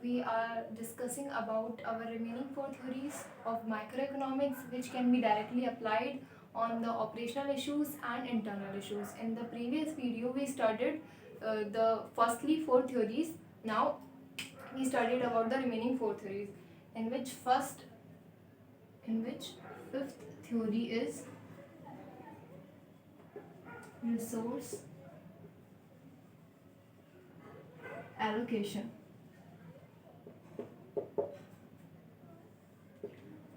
we are discussing about our remaining four theories of microeconomics which can be directly applied on the operational issues and internal issues. In the previous video we studied the firstly four theories. Now we studied about the remaining four theories, in which fifth theory is resource allocation.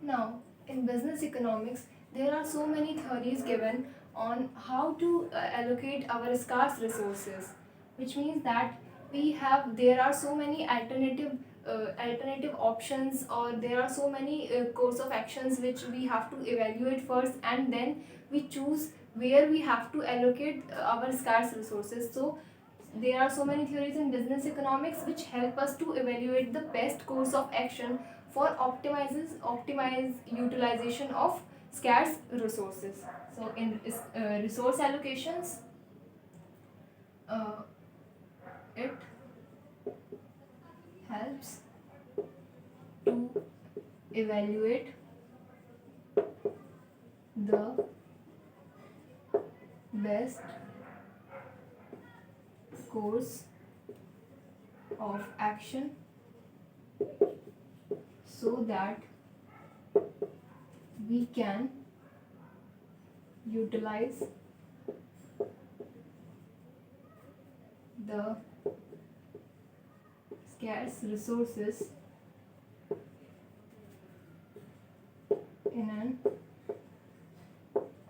Now, in business economics, there are so many theories given on how to allocate our scarce resources, which means that there are so many alternative options, or there are so many course of actions which we have to evaluate first, and then we choose where we have to allocate our scarce resources. So there are so many theories in business economics which help us to evaluate the best course of action for optimize utilization of scarce resources. So in resource allocations, uh, it helps to evaluate the best course of action so that we can utilize the scarce resources in an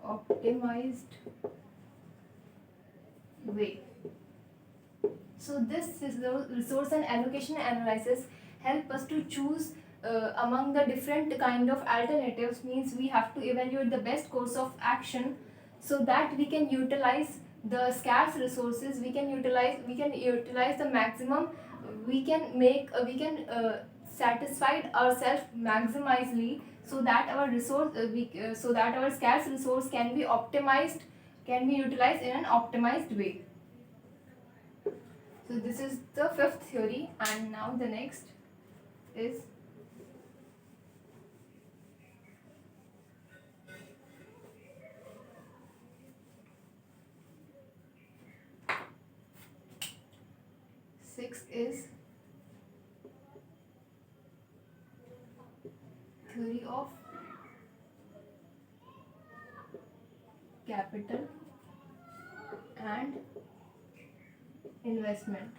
optimized way. So this is the resource and allocation analysis help us to choose among the different kind of alternatives. Means we have to evaluate the best course of action so that we can utilize the scarce resources. We can utilize the maximum. We can satisfy ourselves maximizely so that our scarce resource can be utilized in an optimized way. So this is the fifth theory, and now the next is sixth is theory of capital and investment.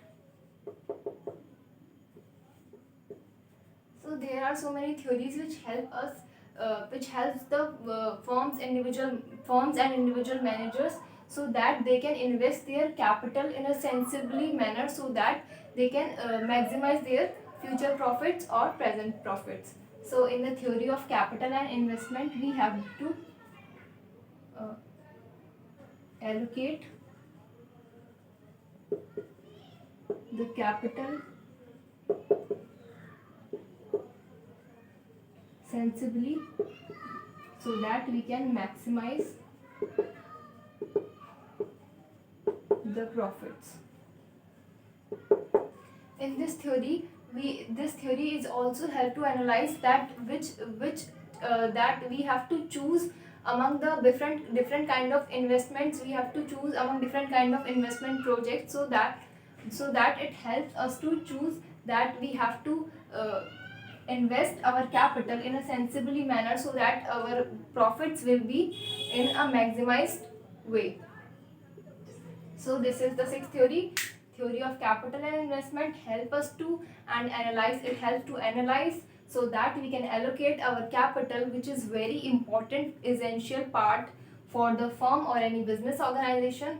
So there are so many theories which helps the firms and individual managers so that they can invest their capital in a sensibly manner so that they can maximize their future profits or present profits. So in the theory of capital and investment, we have to uh, allocate the capital sensibly so that we can maximize the profits. In this theory is also help to analyze that which that we have to choose among the different kind of investments. We have to choose among different kind of investment projects so that it helps us to choose that we have to invest our capital in a sensibly manner so that our profits will be in a maximized way. So this is the sixth theory of capital and investment. Help us to and analyze. It helps to analyze so that we can allocate our capital, which is very important, essential part for the firm or any business organization.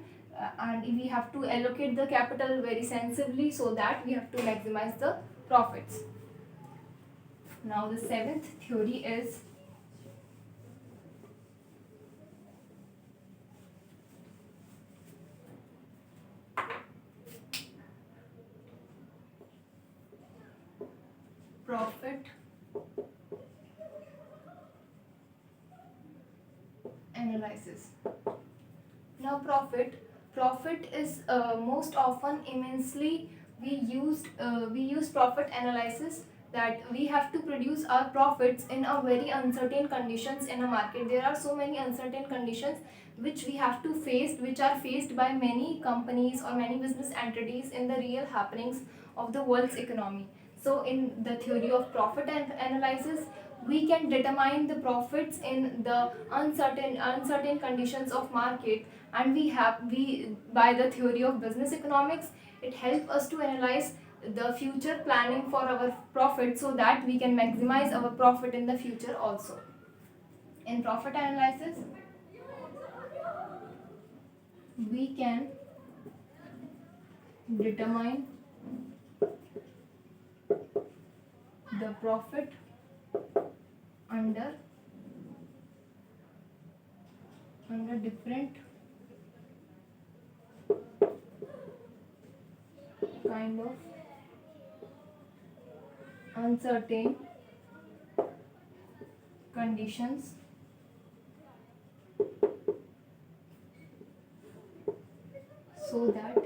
And we have to allocate the capital very sensibly so that we have to maximize the profits. Now the seventh theory is profit analysis. Now profit is most often immensely we use profit analysis, that we have to produce our profits in a very uncertain conditions in a market. There are so many uncertain conditions which we have to face, which are faced by many companies or many business entities in the real happenings of the world's economy. So in the theory of profit analysis, we can determine the profits in the uncertain conditions of market. And we by the theory of business economics, it helps us to analyze the future planning for our profit, so that we can maximize our profit in the future also. In profit analysis, we can determine the profit under different kind of uncertain conditions, so that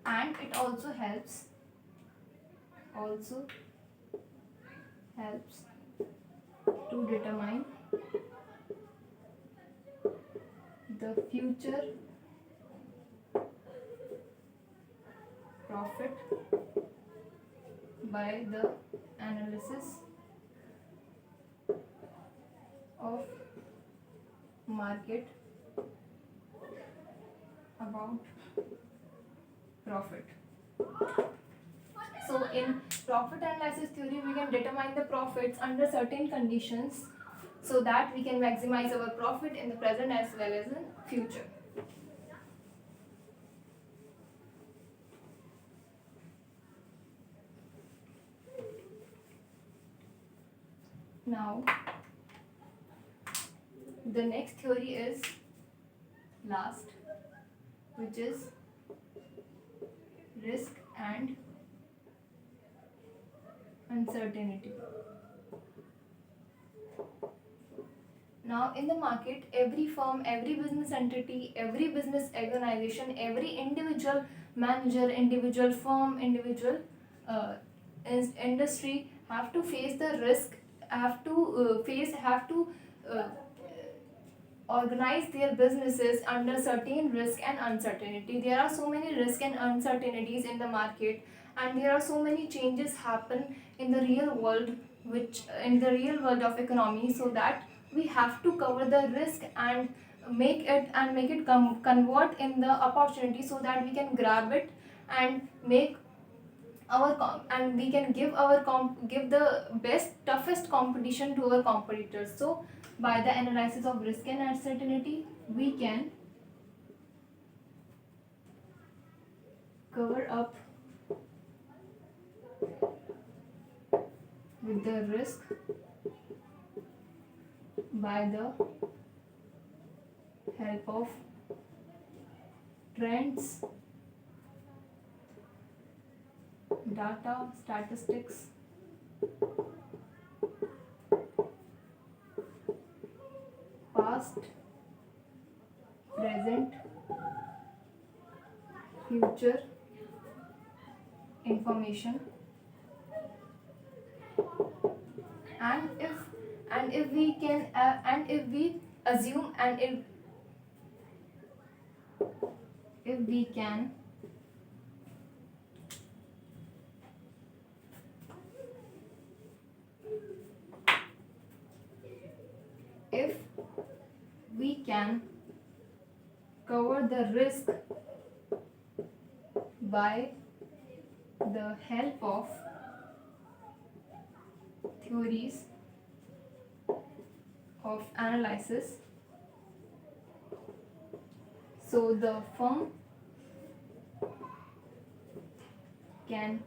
and it also helps to determine the future profit by the analysis of market about profit. So in profit analysis theory, we can determine the profits under certain conditions, so that we can maximize our profit in the present as well as in future. Now, the next theory is last, which is risk and uncertainty. Now, in the market, every firm, every business entity, every business organization, every individual manager, individual firm, individual industry have to face the risk, have to uh, organize their businesses under certain risk and uncertainty. There are so many risk and uncertainties in the market, and there are so many changes happen in the real world, which in the real world of economy, so that we have to cover the risk and make it convert in the opportunity, so that we can grab it and make and we can give the best toughest competition to our competitors. So by the analysis of risk and uncertainty, we can cover up with the risk by the help of trends, data, statistics, past, present, future information. And if we can and if we assume and if we can if we can cover the risk by the help of theories of analysis, so the firm can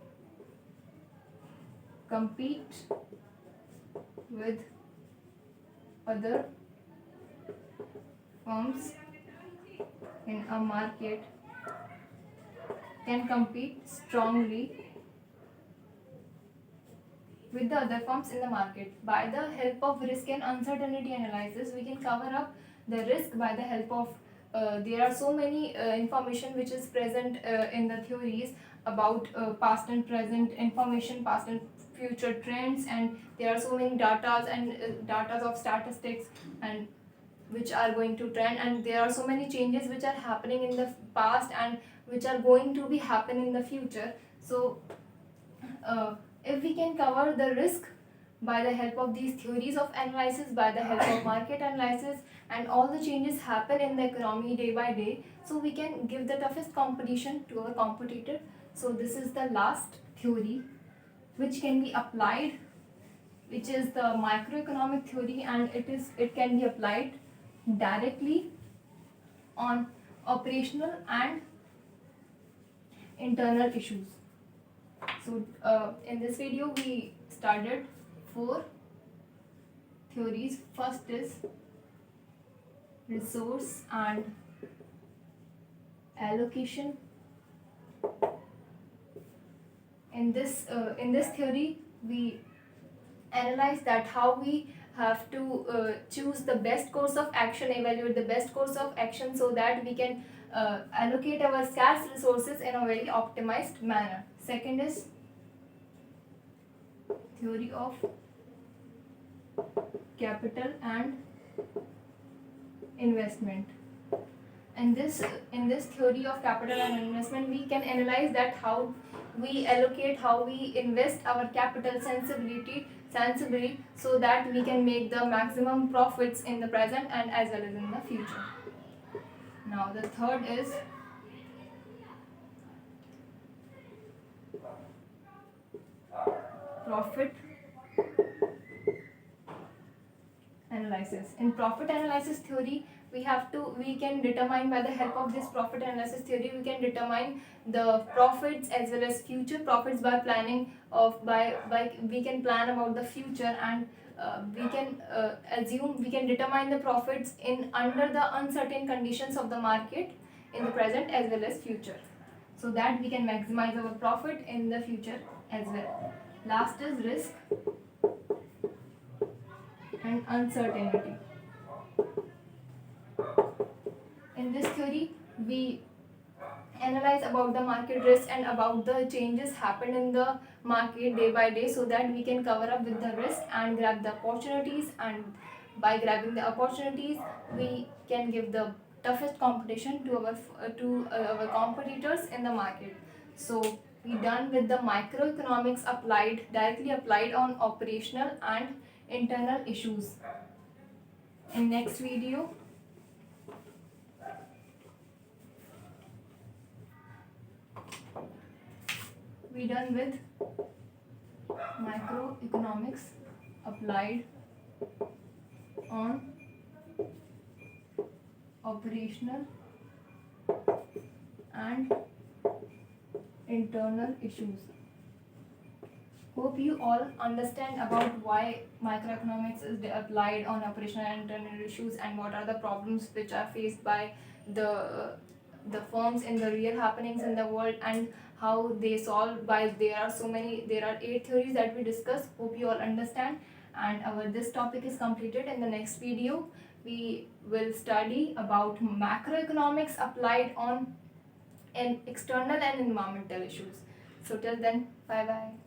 compete with other firms in a market, can compete strongly with the other firms in the market. By the help of risk and uncertainty analysis, we can cover up the risk by the help of there are so many information which is present in the theories about past and present information, past and future trends, and there are so many datas and datas of statistics and which are going to trend, and there are so many changes which are happening in the past and which are going to be happen in the future. So if we can cover the risk by the help of these theories of analysis, by the help of market analysis, and all the changes happen in the economy day by day, so we can give the toughest competition to our competitor. So this is the last theory which can be applied, which is the microeconomic theory, and it can be applied directly on operational and internal issues. So in this video we studied 4 theories. First is resource and allocation. In this theory we analyze that how we have to choose the best course of action, evaluate the best course of action, so that we can allocate our scarce resources in a very optimized manner. Second is theory of capital and investment. In this theory of capital and investment, we can analyze that how we allocate, how we invest our capital sensibly, so that we can make the maximum profits in the present and as well as in the future. Now the third is profit analysis. In profit analysis theory, we can determine, by the help of this profit analysis theory, we can determine the profits as well as future profits by planning of by we can plan about the future, and we can determine the profits in under the uncertain conditions of the market in the present as well as future, so that we can maximize our profit in the future as well. Last is risk and uncertainty. In this theory, we analyze about the market risk and about the changes happen in the market day by day, so that we can cover up with the risk and grab the opportunities, and by grabbing the opportunities we can give the toughest competition to our competitors in the market. So we done with the microeconomics directly applied on operational and internal issues. In next video we done with microeconomics applied on operational and internal issues. Hope you all understand about why microeconomics is applied on operational and internal issues, and what are the problems which are faced by the firms in the real happenings in the world, and how they solve. By there are 8 theories that we discussed. Hope you all understand, and our this topic is completed. In the next video we will study about macroeconomics applied on external and environmental issues. So till then, bye bye.